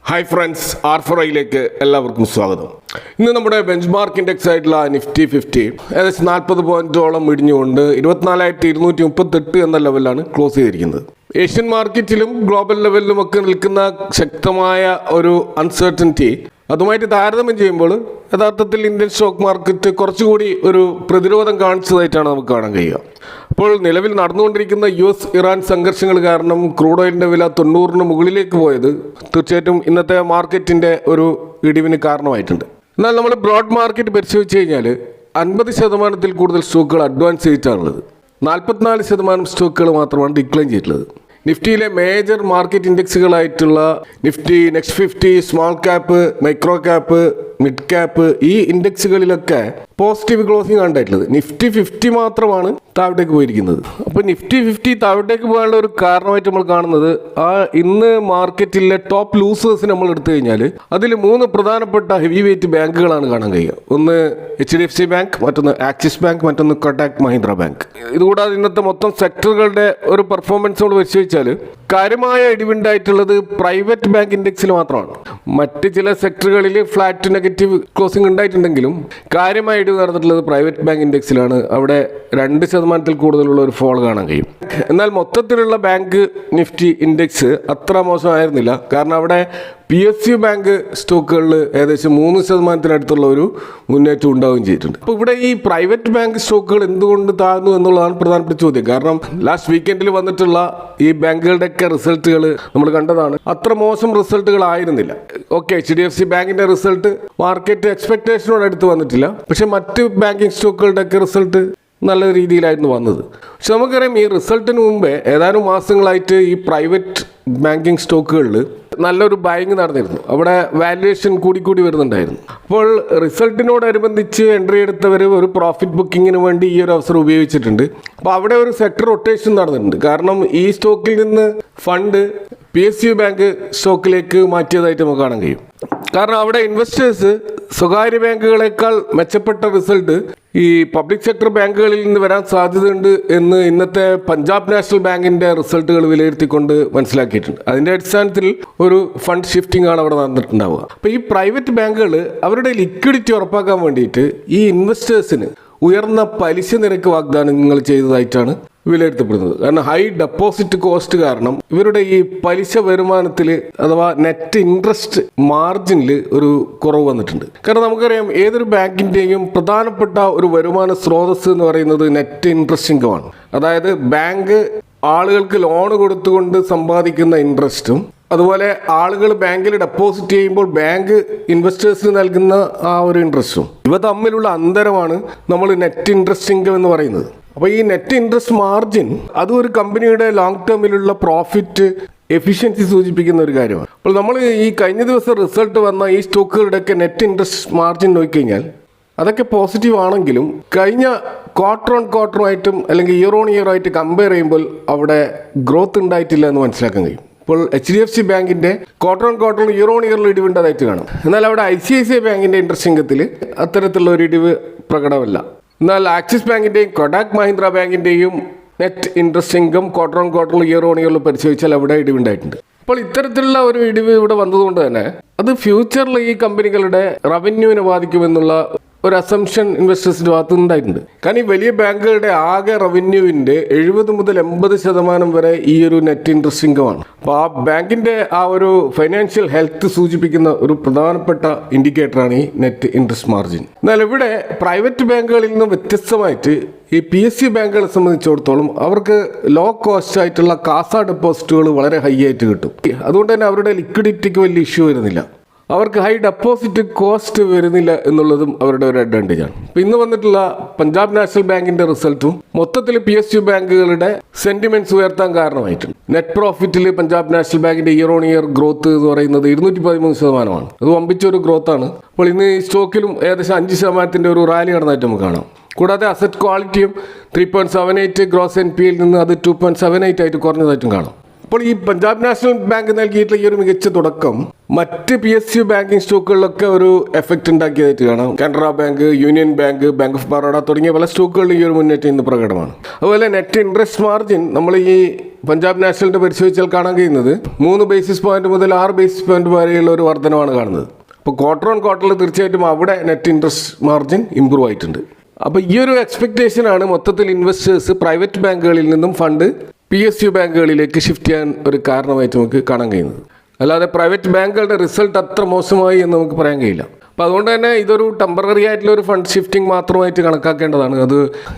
Hi friends, R4iലേക്ക് എല്ലാവർക്കും സ്വാഗതം. ഇന്ന് നമ്മുടെ ബെഞ്ച് മാർക്ക് ഇൻഡെക്സ് ആയിട്ടുള്ള നിഫ്റ്റി 50 ഏകദേശം 40 പോയിന്റോളം ഇടിഞ്ഞുകൊണ്ട് 24,238 എന്ന ലെവലിലാണ് ക്ലോസ് ചെയ്തിരിക്കുന്നത്. ഏഷ്യൻ മാർക്കറ്റിലും ഗ്ലോബൽ ലെവലിലും ഒക്കെ നിൽക്കുന്ന ശക്തമായ ഒരു അൺസർട്ടനിറ്റി അതുമായിട്ട് താരതമ്യം ചെയ്യുമ്പോൾ യഥാർത്ഥത്തിൽ ഇന്ത്യൻ സ്റ്റോക്ക് മാർക്കറ്റ് കുറച്ചുകൂടി ഒരു പ്രതിരോധം കാണിച്ചതായിട്ടാണ് നമുക്ക് കാണാൻ കഴിയുക. അപ്പോൾ നിലവിൽ നടന്നുകൊണ്ടിരിക്കുന്ന US-ഇറാൻ സംഘർഷങ്ങൾ കാരണം ക്രൂഡ് ഓയിലിൻ്റെ വില 90-ന് മുകളിലേക്ക് പോയത് തീർച്ചയായിട്ടും ഇന്നത്തെ മാർക്കറ്റിൻ്റെ ഒരു ഇടിവിന് കാരണമായിട്ടുണ്ട്. എന്നാൽ നമ്മൾ ബ്രോഡ് മാർക്കറ്റ് പരിശോധിച്ച് കഴിഞ്ഞാൽ 50% കൂടുതൽ സ്റ്റോക്കുകൾ അഡ്വാൻസ് ചെയ്തിട്ടാണുള്ളത്. 44% സ്റ്റോക്കുകൾ മാത്രമാണ് ഡിക്ലൈൻ ചെയ്തിട്ടുള്ളത്. നിഫ്റ്റിയിലെ മേജർ മാർക്കറ്റ് ഇൻഡെക്സുകളായിട്ടുള്ള Nifty, next 50, small cap, micro cap, mid cap, ഈ ഇൻഡെക്സുകളിലൊക്കെ പോസിറ്റീവ് ക്ലോസിംഗ് ഉണ്ടായിട്ടുള്ളത്. നിഫ്റ്റി 50 മാത്രമാണ് താഴോട്ടേക്ക് പോയിരിക്കുന്നത്. അപ്പോൾ നിഫ്റ്റി 50 താഴോട്ടേക്ക് പോകാനുള്ള ഒരു കാരണമായിട്ട് നമ്മൾ കാണുന്നത് ഇന്ന് മാർക്കറ്റിലെ ടോപ്പ് ലൂസേഴ്സ് നമ്മൾ എടുത്തു കഴിഞ്ഞാൽ അതിൽ 3 പ്രധാനപ്പെട്ട ഹെവി വെയിറ്റ് ബാങ്കുകളാണ് കാണാൻ കഴിയുക. ഒന്ന് HDFC ബാങ്ക്, മറ്റൊന്ന് ആക്സിസ് ബാങ്ക്, മറ്റൊന്ന് കൊട്ടാക് മഹീന്ദ്ര ബാങ്ക്. ഇതുകൂടാതെ ഇന്നത്തെ മൊത്തം സെക്ടറുകളുടെ ഒരു പെർഫോമൻസ് നമ്മൾ പരിശോധിച്ചാൽ കാര്യമായ ഇടിവുണ്ടായിട്ടുള്ളത് പ്രൈവറ്റ് ബാങ്ക് ഇൻഡെക്സിൽ മാത്രമാണ്. മറ്റ് ചില സെക്ടറുകളിൽ ഫ്ലാറ്റ് നെഗറ്റീവ് ക്ലോസിംഗ് ഉണ്ടായിട്ടുണ്ടെങ്കിലും കാര്യമായ ഇടിവ് നടന്നിട്ടുള്ളത് പ്രൈവറ്റ് ബാങ്ക് ഇൻഡെക്സിലാണ്. അവിടെ 2% കൂടുതലുള്ള ഒരു ഫോൾ കാണാൻ കഴിയും. എന്നാൽ മൊത്തത്തിലുള്ള ബാങ്ക് നിഫ്റ്റി ഇൻഡെക്സ് അത്ര മോശമായിരുന്നില്ല. കാരണം അവിടെ PSU ബാങ്ക് സ്റ്റോക്കുകളിൽ ഏകദേശം 3%-അടുത്തുള്ള ഒരു മുന്നേറ്റം ഉണ്ടാവുകയും ചെയ്തിട്ടുണ്ട്. അപ്പോൾ ഇവിടെ ഈ പ്രൈവറ്റ് ബാങ്ക് സ്റ്റോക്കുകൾ എന്തുകൊണ്ട് താഴ്ന്നു എന്നുള്ളതാണ് പ്രധാനപ്പെട്ട ചോദ്യം. കാരണം ലാസ്റ്റ് വീക്കെൻഡിൽ വന്നിട്ടുള്ള ഈ ബാങ്കുകളുടെയൊക്കെ റിസൾട്ടുകൾ നമ്മൾ കണ്ടതാണ്. അത്ര മോശം റിസൾട്ടുകളായിരുന്നില്ല. ഓക്കെ, HDFC ബാങ്കിൻ്റെ റിസൾട്ട് മാർക്കറ്റ് എക്സ്പെക്ടേഷനോട് അടുത്ത് വന്നിട്ടില്ല. പക്ഷേ മറ്റ് ബാങ്കിങ് സ്റ്റോക്കുകളുടെയൊക്കെ റിസൾട്ട് നല്ല രീതിയിലായിരുന്നു വന്നത്. പക്ഷെ നമുക്കറിയാം, ഈ റിസൾട്ടിന് മുമ്പേ ഏതാനും മാസങ്ങളായിട്ട് ഈ പ്രൈവറ്റ് ബാങ്കിങ് സ്റ്റോക്കുകളിൽ നല്ലൊരു ബൈങ് നടന്നിരുന്നു. അവിടെ വാല്യുവേഷൻ കൂടി വരുന്നുണ്ടായിരുന്നു. അപ്പോൾ റിസൾട്ടിനോടനുബന്ധിച്ച് എൻട്രി എടുത്തവർ ഒരു പ്രോഫിറ്റ് ബുക്കിങ്ങിന് വേണ്ടി ഈ ഒരു അവസരം ഉപയോഗിച്ചിട്ടുണ്ട്. അപ്പോൾ അവിടെ ഒരു സെക്ടർ റൊട്ടേഷൻ നടന്നിട്ടുണ്ട്. കാരണം ഈ സ്റ്റോക്കിൽ നിന്ന് ഫണ്ട് PSU ബാങ്ക് സ്റ്റോക്കിലേക്ക് മാറ്റിയതായിട്ട് നമുക്ക് കാണാൻ കഴിയും. കാരണം അവിടെ ഇൻവെസ്റ്റേഴ്സ് സ്വകാര്യ ബാങ്കുകളെക്കാൾ മെച്ചപ്പെട്ട റിസൾട്ട് ഈ പബ്ലിക് സെക്ടർ ബാങ്കുകളിൽ നിന്ന് വരാൻ സാധ്യതയുണ്ട് എന്ന് ഇന്നത്തെ പഞ്ചാബ് നാഷണൽ ബാങ്കിൻ്റെ റിസൾട്ടുകൾ വിലയിരുത്തിക്കൊണ്ട് മനസ്സിലാക്കിയിട്ടുണ്ട്. അതിൻ്റെ അടിസ്ഥാനത്തിൽ ഒരു ഫണ്ട് ഷിഫ്റ്റിംഗ് ആണ് അവിടെ നടന്നിട്ടുണ്ടാവുക. അപ്പോൾ ഈ പ്രൈവറ്റ് ബാങ്കുകൾ അവരുടെ ലിക്വിഡിറ്റി ഉറപ്പാക്കാൻ വേണ്ടിയിട്ട് ഈ ഇൻവെസ്റ്റേഴ്സിന് ഉയർന്ന പലിശ നിരക്ക് വാഗ്ദാനങ്ങൾ ചെയ്തതായിട്ടാണ് വിലയിരുത്തപ്പെടുന്നത്. കാരണം ഹൈ ഡെപ്പോസിറ്റ് കോസ്റ്റ് കാരണം ഇവരുടെ ഈ പലിശ വരുമാനത്തിൽ അഥവാ നെറ്റ് ഇൻട്രസ്റ്റ് മാർജിനിൽ ഒരു കുറവ് വന്നിട്ടുണ്ട്. കാരണം നമുക്കറിയാം, ഏതൊരു ബാങ്കിൻ്റെയും പ്രധാനപ്പെട്ട ഒരു വരുമാന സ്രോതസ് എന്ന് പറയുന്നത് നെറ്റ് ഇൻട്രസ്റ്റ് ഇൻകമാണ്. അതായത് ബാങ്ക് ആളുകൾക്ക് ലോൺ കൊടുത്തുകൊണ്ട് സമ്പാദിക്കുന്ന ഇൻട്രസ്റ്റും അതുപോലെ ആളുകൾ ബാങ്കിൽ ഡെപ്പോസിറ്റ് ചെയ്യുമ്പോൾ ബാങ്ക് ഇൻവെസ്റ്റേഴ്സിന് നൽകുന്ന ആ ഒരു ഇൻട്രസ്റ്റും ഇവ തമ്മിലുള്ള അന്തരമാണ് നമ്മൾ നെറ്റ് ഇൻട്രസ്റ്റ് ഇൻകം എന്ന് പറയുന്നത്. അപ്പോൾ ഈ നെറ്റ് ഇൻട്രസ്റ്റ് മാർജിൻ അതും ഒരു കമ്പനിയുടെ ലോങ് ടേമിലുള്ള പ്രോഫിറ്റ് എഫിഷ്യൻസി സൂചിപ്പിക്കുന്ന ഒരു കാര്യമാണ്. അപ്പോൾ നമ്മൾ ഈ കഴിഞ്ഞ ദിവസം റിസൾട്ട് വന്ന ഈ സ്റ്റോക്കുകളുടെയൊക്കെ നെറ്റ് ഇൻട്രസ്റ്റ് മാർജിൻ നോക്കിക്കഴിഞ്ഞാൽ അതൊക്കെ പോസിറ്റീവ് ആണെങ്കിലും കഴിഞ്ഞ ക്വാർട്ടർ ഓൺ ക്വാർട്ടറുമായിട്ടും അല്ലെങ്കിൽ ഇയർ ഓൺ ഇയർ ആയിട്ട് കമ്പയർ ചെയ്യുമ്പോൾ അവിടെ ഗ്രോത്ത് ഉണ്ടായിട്ടില്ല എന്ന് മനസ്സിലാക്കാൻ കഴിയും. ഇപ്പോൾ HDFC ബാങ്കിൻ്റെ ക്വാർട്ടർ ഓൺ ക്വാർട്ടറിൽ ഇയർ ഓൺ ഇയറിൽ ഇടിവുണ്ടായിട്ട് കാണാം. എന്നാൽ അവിടെ ICICI ബാങ്കിൻ്റെ ഇൻട്രസ്റ്റ് ഇൻകത്തിൽ അത്തരത്തിലുള്ള ഒരു ഇടിവ് പ്രകടമല്ല. എന്നാൽ ആക്സിസ് ബാങ്കിൻ്റെയും കൊട്ടാക് മഹീന്ദ്ര ബാങ്കിൻ്റെയും net interest income quarter on ക്വാർട്ടറിൽ ഇയർ ഓൺ ഇയറിൽ പരിശോധിച്ചാൽ അവിടെ ഇടിവുണ്ടായിട്ടുണ്ട്. അപ്പോൾ ഇത്തരത്തിലുള്ള ഒരു ഇടിവ് ഇവിടെ വന്നതുകൊണ്ട് തന്നെ അത് ഫ്യൂച്ചറിൽ ഈ കമ്പനികളുടെ റവന്യൂവിനെ ബാധിക്കുമെന്നുള്ള ഒരു അസംഷൻ ഇൻവെസ്റ്റേഴ്സിൻ്റെ ഭാഗത്ത് ഉണ്ടായിട്ടുണ്ട്. കാരണം ഈ വലിയ ബാങ്കുകളുടെ ആകെ റവന്യൂവിൻ്റെ 70-80% വരെ ഈ ഒരു നെറ്റ് ഇൻട്രസ്റ്റ് ഇൻകമാണ്. അപ്പോൾ ആ ബാങ്കിൻ്റെ ആ ഒരു ഫൈനാൻഷ്യൽ ഹെൽത്ത് സൂചിപ്പിക്കുന്ന ഒരു പ്രധാനപ്പെട്ട ഇൻഡിക്കേറ്ററാണ് ഈ നെറ്റ് ഇൻട്രസ്റ്റ് മാർജിൻ. എന്നാൽ ഇവിടെ പ്രൈവറ്റ് ബാങ്കുകളിൽ നിന്ന് വ്യത്യസ്തമായിട്ട് ഈ PSU ബാങ്കുകളെ സംബന്ധിച്ചിടത്തോളം അവർക്ക് ലോ കോസ്റ്റ് ആയിട്ടുള്ള കാസ ഡെപ്പോസിറ്റുകൾ വളരെ ഹൈ ആയിട്ട് കിട്ടും. അതുകൊണ്ട് തന്നെ അവരുടെ ലിക്വിഡിറ്റിക്ക് വലിയ ഇഷ്യൂ വരുന്നില്ല. അവർക്ക് ഹൈ ഡെപ്പോസിറ്റ് കോസ്റ്റ് വരുന്നില്ല എന്നുള്ളതും അവരുടെ ഒരു അഡ്വാൻറ്റേജ് ആണ്. ഇപ്പോൾ ഇന്ന് വന്നിട്ടുള്ള പഞ്ചാബ് നാഷണൽ ബാങ്കിൻ്റെ റിസൾട്ടും മൊത്തത്തിൽ PSU ബാങ്കുകളുടെ സെന്റിമെന്റ്സ് ഉയർത്താൻ കാരണമായിട്ടുണ്ട്. നെറ്റ് പ്രോഫിറ്റിൽ പഞ്ചാബ് നാഷണൽ ബാങ്കിൻ്റെ ഇയർ ഓൺ ഇയർ ഗ്രോത്ത് എന്ന് പറയുന്നത് 213%. അത് വമ്പിച്ചൊരു ഗ്രോത്താണ്. അപ്പോൾ ഇന്ന് ഈ സ്റ്റോക്കിലും ഏകദേശം 5% ഒരു റാലി നടന്നതായിട്ട് നമുക്ക് കാണാം. കൂടാതെ അസറ്റ് ക്വാളിറ്റിയും 3.78 ഗ്രോസ് NPA നിന്ന് അത് 2.78 ആയിട്ട് കുറഞ്ഞതായിട്ടും കാണാം. അപ്പോൾ ഈ പഞ്ചാബ് നാഷണൽ ബാങ്ക് നൽകിയിട്ടുള്ള ഈ ഒരു മികച്ച തുടക്കം മറ്റ് PSU ബാങ്കിങ് സ്റ്റോക്കുകളിലൊക്കെ ഒരു എഫക്റ്റ് ഉണ്ടാക്കിയതായിട്ട് കാണാം. Canara bank, union bank, bank of Baroda തുടങ്ങിയ പല സ്റ്റോക്കുകളിൽ ഈ ഒരു മുന്നേറ്റം ഇന്ന് പ്രകടമാണ്. അതുപോലെ നെറ്റ് ഇൻട്രസ്റ്റ് മാർജിൻ നമ്മൾ ഈ പഞ്ചാബ് നാഷണലിന്റെ പരിശോധിച്ചാൽ കാണാൻ കഴിയുന്നത് 3 ബേസിസ് പോയിന്റ് മുതൽ 6 ബേസിസ് പോയിന്റ് വരെയുള്ള ഒരു വർധനമാണ് കാണുന്നത്. അപ്പോൾ ക്വാർട്ടർ ഓൺ ക്വാർട്ടറിൽ തീർച്ചയായിട്ടും അവിടെ നെറ്റ് ഇൻട്രസ്റ്റ് മാർജിൻ ഇമ്പ്രൂവ് ആയിട്ടുണ്ട്. അപ്പോൾ ഈ ഒരു എക്സ്പെക്റ്റേഷനാണ് മൊത്തത്തിൽ ഇൻവെസ്റ്റേഴ്സ് പ്രൈവറ്റ് ബാങ്കുകളിൽ നിന്നും ഫണ്ട് PSU ബാങ്കുകളിലേക്ക് ഷിഫ്റ്റ് ചെയ്യാൻ ഒരു കാരണമായിട്ട് നമുക്ക് കാണാൻ കഴിയുന്നത്. അല്ലാതെ പ്രൈവറ്റ് ബാങ്കുകളുടെ റിസൾട്ട് അത്ര മോശമായി എന്ന് നമുക്ക് പറയാൻ കഴിയില്ല. അപ്പോൾ അതുകൊണ്ട് തന്നെ ഇതൊരു ടെമ്പററി ആയിട്ടുള്ള ഒരു ഫണ്ട് ഷിഫ്റ്റിംഗ് മാത്രമായിട്ട് കണക്കാക്കേണ്ടതാണ്. അത്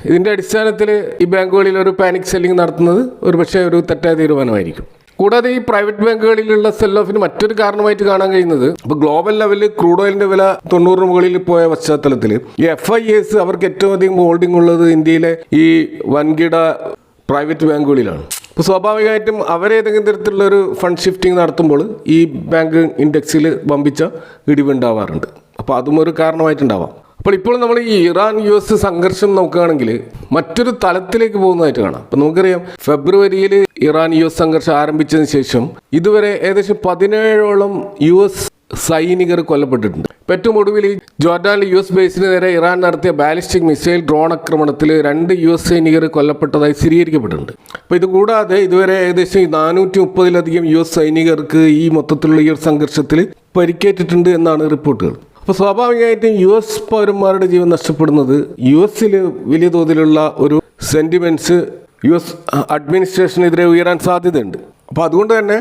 ഇതിൻ്റെ അടിസ്ഥാനത്തിൽ ഈ ബാങ്കുകളിൽ ഒരു പാനിക് സെല്ലിംഗ് നടത്തുന്നത് ഒരുപക്ഷെ ഒരു തെറ്റായ തീരുമാനമായിരിക്കും. കൂടാതെ ഈ പ്രൈവറ്റ് ബാങ്കുകളിലുള്ള സെൽ ഓഫിന് മറ്റൊരു കാരണമായിട്ട് കാണാൻ കഴിയുന്നത് ഇപ്പോൾ ഗ്ലോബൽ ലെവലിൽ ക്രൂഡ് ഓയിലിൻ്റെ വില 90 മുകളിൽ പോയ പശ്ചാത്തലത്തിൽ ഈ FIAs അവർക്ക് ഏറ്റവും അധികം ഹോൾഡിംഗ് ഉള്ളത് ഇന്ത്യയിലെ ഈ വൻകിട പ്രൈവറ്റ് ബാങ്കുകളിലാണ്. അപ്പോൾ സ്വാഭാവികമായിട്ടും അവരേതെങ്കിലും തരത്തിലുള്ള ഒരു ഫണ്ട് ഷിഫ്റ്റിംഗ് നടത്തുമ്പോൾ ഈ ബാങ്ക് ഇൻഡെക്സിൽ വമ്പിച്ച ഇടിവുണ്ടാവാറുണ്ട്. അപ്പോൾ അതും ഒരു കാരണമായിട്ടുണ്ടാവാം. അപ്പോൾ ഇപ്പോൾ നമ്മൾ ഈ ഇറാൻ US സംഘർഷം നോക്കുകയാണെങ്കിൽ മറ്റൊരു തലത്തിലേക്ക് പോകുന്നതായിട്ട് കാണാം. അപ്പോൾ നമുക്കറിയാം ഫെബ്രുവരിയിൽ ഇറാൻ US സംഘർഷം ആരംഭിച്ചതിന് ശേഷം ഇതുവരെ ഏകദേശം 17ഓളം US സൈനികർ കൊല്ലപ്പെട്ടിട്ടുണ്ട്. ഏറ്റവും ഒടുവിൽ ഈ ജോർഡാനിലെ US ബേസിന് നേരെ ഇറാൻ നടത്തിയ ബാലിസ്റ്റിക് മിസൈൽ ഡ്രോൺ ആക്രമണത്തിൽ 2 US സൈനികർ കൊല്ലപ്പെട്ടതായി സ്ഥിരീകരിക്കപ്പെട്ടിട്ടുണ്ട്. അപ്പോൾ ഇത് കൂടാതെ ഇതുവരെ ഏകദേശം 430-ലധികം US സൈനികർക്ക് ഈ മൊത്തത്തിലുള്ള ഈ ഒരു സംഘർഷത്തിൽ പരിക്കേറ്റിട്ടുണ്ട് എന്നാണ് റിപ്പോർട്ടുകൾ. അപ്പോൾ സ്വാഭാവികമായിട്ടും US പൗരന്മാരുടെ ജീവൻ നഷ്ടപ്പെടുന്നത് US വലിയ തോതിലുള്ള ഒരു സെൻറ്റിമെൻറ്റ്സ് US അഡ്മിനിസ്ട്രേഷനെതിരെ ഉയരാൻ സാധ്യതയുണ്ട്. അപ്പോൾ അതുകൊണ്ട് തന്നെ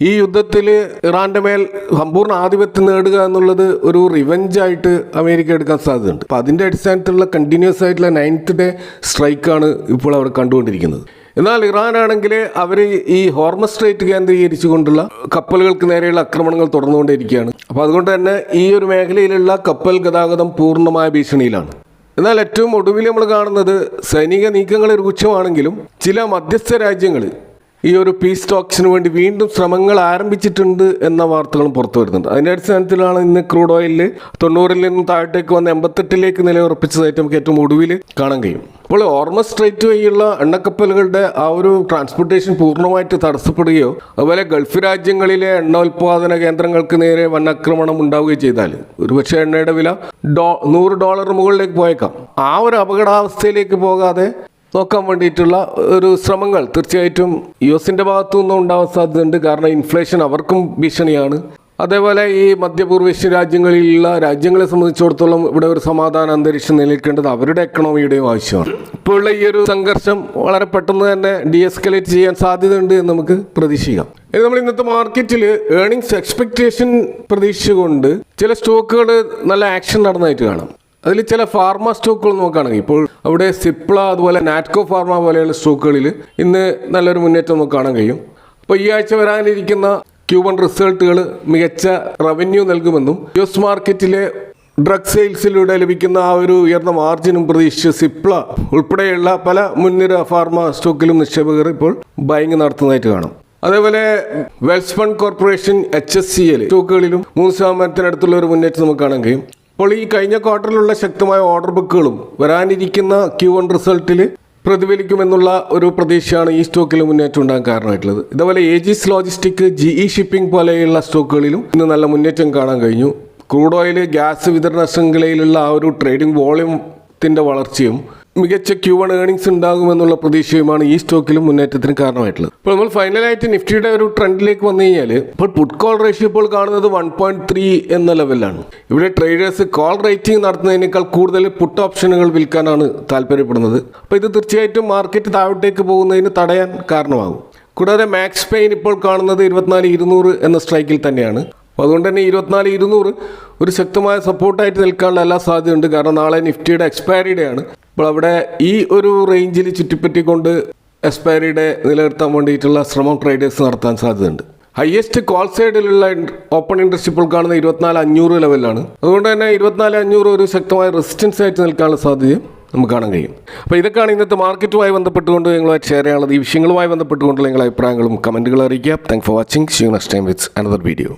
ഈ യുദ്ധത്തിൽ ഇറാൻ്റെ മേൽ സമ്പൂർണ്ണ ആധിപത്യം നേടുക എന്നുള്ളത് ഒരു റിവെഞ്ചായിട്ട് അമേരിക്ക എടുക്കാൻ സാധ്യതയുണ്ട്. അപ്പോൾ അതിൻ്റെ അടിസ്ഥാനത്തിലുള്ള കണ്ടിന്യൂസ് ആയിട്ടുള്ള 9th ഡേ സ്ട്രൈക്കാണ് ഇപ്പോൾ അവർ കണ്ടുകൊണ്ടിരിക്കുന്നത്. എന്നാൽ ഇറാനാണെങ്കിൽ അവർ ഈ ഹോർമസ് സ്ട്രൈറ്റ് കേന്ദ്രീകരിച്ചുകൊണ്ടുള്ള കപ്പലുകൾക്ക് നേരെയുള്ള ആക്രമണങ്ങൾ തുടർന്നുകൊണ്ടിരിക്കുകയാണ്. അപ്പോൾ അതുകൊണ്ട് തന്നെ ഈ ഒരു മേഖലയിലുള്ള കപ്പൽ ഗതാഗതം പൂർണ്ണമായ ഭീഷണിയിലാണ്. എന്നാൽ ഏറ്റവും ഒടുവിൽ നമ്മൾ കാണുന്നത് സൈനിക നീക്കങ്ങൾ രൂക്ഷമാണെങ്കിലും ചില മധ്യസ്ഥ രാജ്യങ്ങൾ ഈ ഒരു പീസ് ടോക്സിന് വേണ്ടി വീണ്ടും ശ്രമങ്ങൾ ആരംഭിച്ചിട്ടുണ്ട് എന്ന വാർത്തകളും പുറത്തു വരുന്നുണ്ട്. അതിൻ്റെ അടിസ്ഥാനത്തിലാണ് ഇന്ന് ക്രൂഡ് ഓയിലിൽ 90-ൽ നിന്നും താഴത്തേക്ക് വന്ന് 88-ലേക്ക് നിലയുറപ്പിച്ചതായിട്ട് നമുക്ക് ഏറ്റവും ഒടുവിൽ കാണാൻ കഴിയും. അപ്പോൾ ഹോർമസ് സ്ട്രൈറ്റ് വഴിയുള്ള എണ്ണക്കപ്പലുകളുടെ ആ ഒരു ട്രാൻസ്പോർട്ടേഷൻ പൂർണ്ണമായിട്ട് തടസ്സപ്പെടുകയോ അതുപോലെ ഗൾഫ് രാജ്യങ്ങളിലെ എണ്ണ ഉൽപ്പാദന കേന്ദ്രങ്ങൾക്ക് നേരെ വന്നാക്രമണം ഉണ്ടാവുകയോ ചെയ്താൽ ഒരുപക്ഷെ എണ്ണയുടെ വില $100 മുകളിലേക്ക് പോയേക്കാം. ആ ഒരു അപകടാവസ്ഥയിലേക്ക് പോകാതെ നോക്കാൻ വേണ്ടിയിട്ടുള്ള ഒരു ശ്രമങ്ങൾ തീർച്ചയായിട്ടും US-ൻ്റെ ഭാഗത്തു നിന്നും ഉണ്ടാവാൻ സാധ്യതയുണ്ട്. കാരണം ഇൻഫ്ലേഷൻ അവർക്കും ഭീഷണിയാണ്. അതേപോലെ ഈ മധ്യപൂർവേഷ്യൻ രാജ്യങ്ങളിലുള്ള രാജ്യങ്ങളെ സംബന്ധിച്ചിടത്തോളം ഇവിടെ ഒരു സമാധാന അന്തരീക്ഷം നിലനിൽക്കേണ്ടത് അവരുടെ എക്കണോമിയുടെയും ആവശ്യമാണ്. ഇപ്പോഴുള്ള ഈ ഒരു സംഘർഷം വളരെ പെട്ടെന്ന് തന്നെ ഡീഎസ്കലേറ്റ് ചെയ്യാൻ സാധ്യതയുണ്ട് എന്ന് നമുക്ക് പ്രതീക്ഷിക്കാം. ഇനി നമ്മൾ ഇന്നത്തെ മാർക്കറ്റിൽ ഏർണിങ്സ് എക്സ്പെക്റ്റേഷൻ പ്രതീക്ഷിച്ചുകൊണ്ട് ചില സ്റ്റോക്കുകൾ നല്ല ആക്ഷൻ നടന്നതായിട്ട് കാണാം. അതിൽ ചില ഫാർമ സ്റ്റോക്കുകൾ നോക്കുകയാണെങ്കിൽ ഇപ്പോൾ അവിടെ സിപ്ല അതുപോലെ നാറ്റ്കോ ഫാർമ പോലെയുള്ള സ്റ്റോക്കുകളിൽ ഇന്ന് നല്ലൊരു മുന്നേറ്റം നമുക്ക് കാണാൻ കഴിയും. അപ്പോൾ ഈ ആഴ്ച വരാനിരിക്കുന്ന Q1 റിസൾട്ടുകൾ മികച്ച റവന്യൂ നൽകുമെന്നും US മാർക്കറ്റിലെ ഡ്രഗ് സെയിൽസിലൂടെ ലഭിക്കുന്ന ആ ഒരു ഉയർന്ന മാർജിനും പ്രതീക്ഷിച്ച് സിപ്ല ഉൾപ്പെടെയുള്ള പല മുൻനിര ഫാർമ സ്റ്റോക്കിലും നിക്ഷേപകർ ഇപ്പോൾ ബൈങ് നടത്തുന്നതായിട്ട് കാണാം. അതേപോലെ വെൽസ് ഫണ്ട് കോർപ്പറേഷൻ HSCL സ്റ്റോക്കുകളിലും 3% ഒരു മുന്നേറ്റം നമുക്ക് കാണാൻ കഴിയും. അപ്പോൾ ഈ കഴിഞ്ഞ ക്വാർട്ടറിലുള്ള ശക്തമായ ഓർഡർ ബുക്കുകളും വരാനിരിക്കുന്ന Q1 റിസൾട്ടിൽ പ്രതിഫലിക്കുമെന്നുള്ള ഒരു പ്രതീക്ഷയാണ് ഈ സ്റ്റോക്കിൽ മുന്നേറ്റം ഉണ്ടാകാൻ കാരണമായിട്ടുള്ളത്. ഇതുപോലെ ഏജിസ് ലോജിസ്റ്റിക്, GE ഷിപ്പിംഗ് പോലെയുള്ള സ്റ്റോക്കുകളിലും ഇന്ന് നല്ല മുന്നേറ്റം കാണാൻ കഴിഞ്ഞു. ക്രൂഡ് ഓയിൽ, ഗ്യാസ് വിതരണ ശൃംഖലയിലുള്ള ആ ഒരു ട്രേഡിംഗ് വോളിയത്തിൻ്റെ വളർച്ചയും മികച്ച Q1 ഏർണിങ്സ് ഉണ്ടാകുമെന്നുള്ള പ്രതീക്ഷയുമാണ് ഈ സ്റ്റോക്കിലും മുന്നേറ്റത്തിന് കാരണമായിട്ടുള്ളത്. ഇപ്പോൾ നമ്മൾ ഫൈനലായിട്ട് നിഫ്റ്റിയുടെ ഒരു ട്രെൻഡിലേക്ക് വന്നു കഴിഞ്ഞാൽ ഇപ്പോൾ പുട്ട് കോൾ റേഷ്യോ ഇപ്പോൾ കാണുന്നത് 1.3 എന്ന ലെവലിലാണ്. ഇവിടെ ട്രേഡേഴ്സ് കോൾ റേറ്റിംഗ് നടത്തുന്നതിനേക്കാൾ കൂടുതൽ പുട്ട് ഓപ്ഷനുകൾ വിൽക്കാനാണ് താല്പര്യപ്പെടുന്നത്. അപ്പോൾ ഇത് തീർച്ചയായിട്ടും മാർക്കറ്റ് താഴോട്ടേക്ക് പോകുന്നതിന് തടയാൻ കാരണമാകും. കൂടാതെ മാക്സ് പെയിൻ ഇപ്പോൾ കാണുന്നത് 24,200 എന്ന സ്ട്രൈക്കിൽ തന്നെയാണ്. അപ്പോൾ അതുകൊണ്ട് തന്നെ 24,200 ഒരു ശക്തമായ സപ്പോർട്ടായിട്ട് നിൽക്കാനുള്ള എല്ലാ സാധ്യതയുണ്ട്. കാരണം നാളെ നിഫ്റ്റിയുടെ എക്സ്പയറി ഡേ ആണ്. അപ്പോൾ അവിടെ ഈ ഒരു റേഞ്ചിൽ ചുറ്റിപ്പറ്റിക്കൊണ്ട് എക്സ്പയറി ഡേ നിലനിർത്താൻ വേണ്ടിയിട്ടുള്ള ശ്രമം ട്രേഡേഴ്സ് നടത്താൻ സാധ്യതയുണ്ട്. ഹയസ്റ്റ് കോൾ സൈഡിലുള്ള ഓപ്പൺ ഇൻട്രസ്റ്റ് ഇപ്പോൾ കാണുന്ന 24,500 ലെവലിലാണ്. അതുകൊണ്ട് തന്നെ 24,500 ഒരു ശക്തമായ റെസിസ്റ്റൻസ് ആയിട്ട് നിൽക്കാനുള്ള സാധ്യതയും നമുക്ക് കാണാൻ കഴിയും. അപ്പോൾ ഇതൊക്കെയാണ് ഇന്നത്തെ മാർക്കറ്റുമായി ബന്ധപ്പെട്ടുകൊണ്ട് നിങ്ങളുമായിട്ട് ഷെയർ ചെയ്യാനുള്ളത്. ഈ വിഷയങ്ങളുമായി ബന്ധപ്പെട്ടുകൊണ്ടുള്ള നിങ്ങളുടെ അഭിപ്രായങ്ങളും കമൻറ്റുകൾ അറിയിക്കുക. Thanks for watching. See you next time with another video.